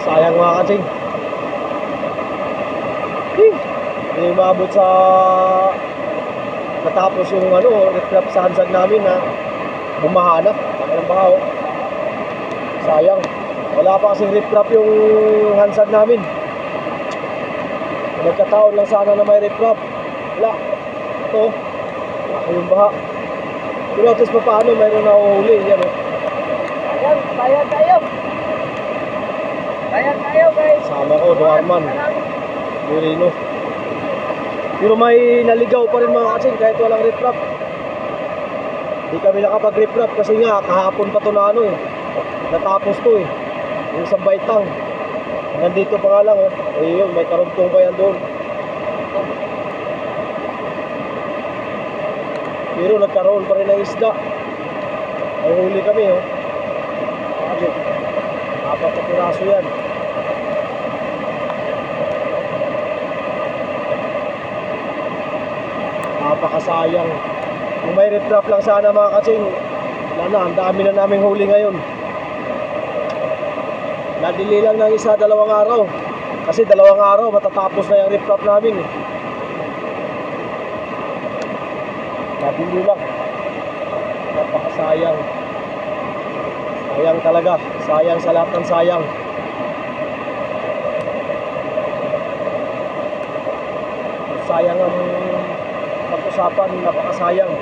Sayang mga katsing. Hindi umabot sa natapos yung recraft sa hansag namin na bumahanap. Ang bahaw. Sayang. Wala pa kasing recraft yung hansag namin. Nagkataon lang sana na may recraft. Wala. Ito. Ako yung baha. Pero at least paano mayroon na uhuli. Yan o. Sayang tayo. Sayang tayo guys. Sama ko, Duarman. Burino. Pero may naligaw pa rin mga kasing kahit walang riprap. Hindi kami nakapag-riprap kasi nga kahapon pa to na natapos to yung isang baitang. Nandito pa nga lang ayun, may karugtong pa yan doon. Pero nagkaroon pa rin ng isda. May huli kami apat na piraso yan. Napakasayang. Kung may riprap lang sana mga katsing, wala na, ang dami na naming huli ngayon. Nadili lang ng isa, 2 araw. Kasi 2 araw matatapos na yung riprap namin Nadili lang. Napakasayang. Sayang talaga. Sayang sa lahat ng sayang. Sayang ang pag-usapan, napakasayang.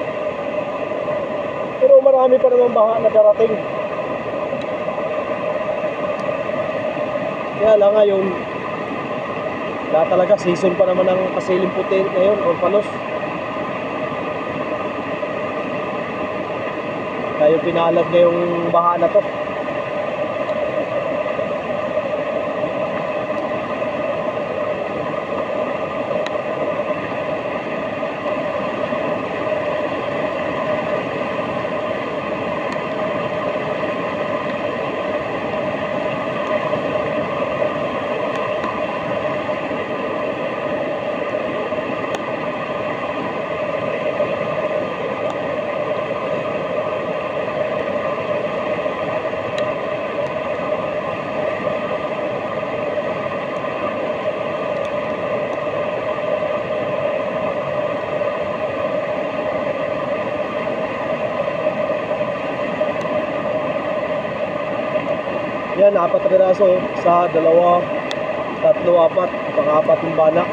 Pero marami pa naman baha na darating. Kaya lang ngayon, wala talaga, season pa naman ng kasiling puti ngayon o palos. Kaya pinalad na yung baha na to. Yan, 4 na piraso. Sa 2, 3, 4, pang-4 yung bana.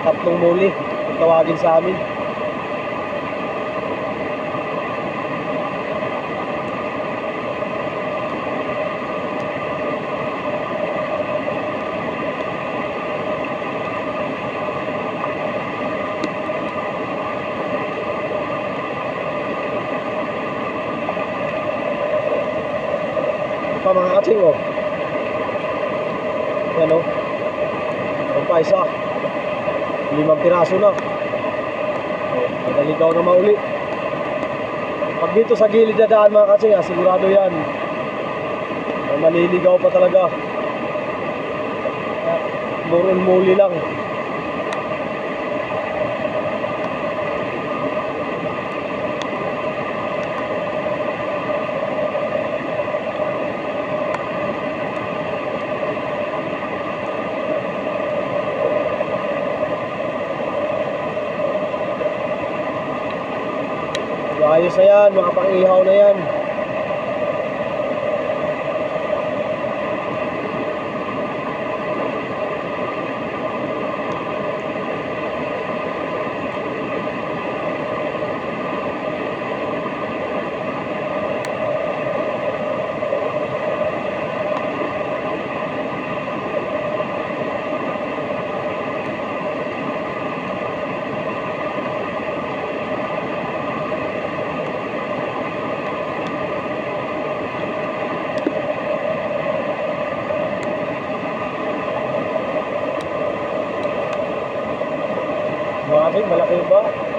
3 muli. Tawagin sa amin. Pa mga katsing yan ang pa isa 5 piraso na naligaw na mauli. Pag dito sa gilid na daan mga katsing sigurado yan maliligaw pa talaga. Burol muli lang. Ayos na yan, mga pang-ihaw na yan. Malaki ba?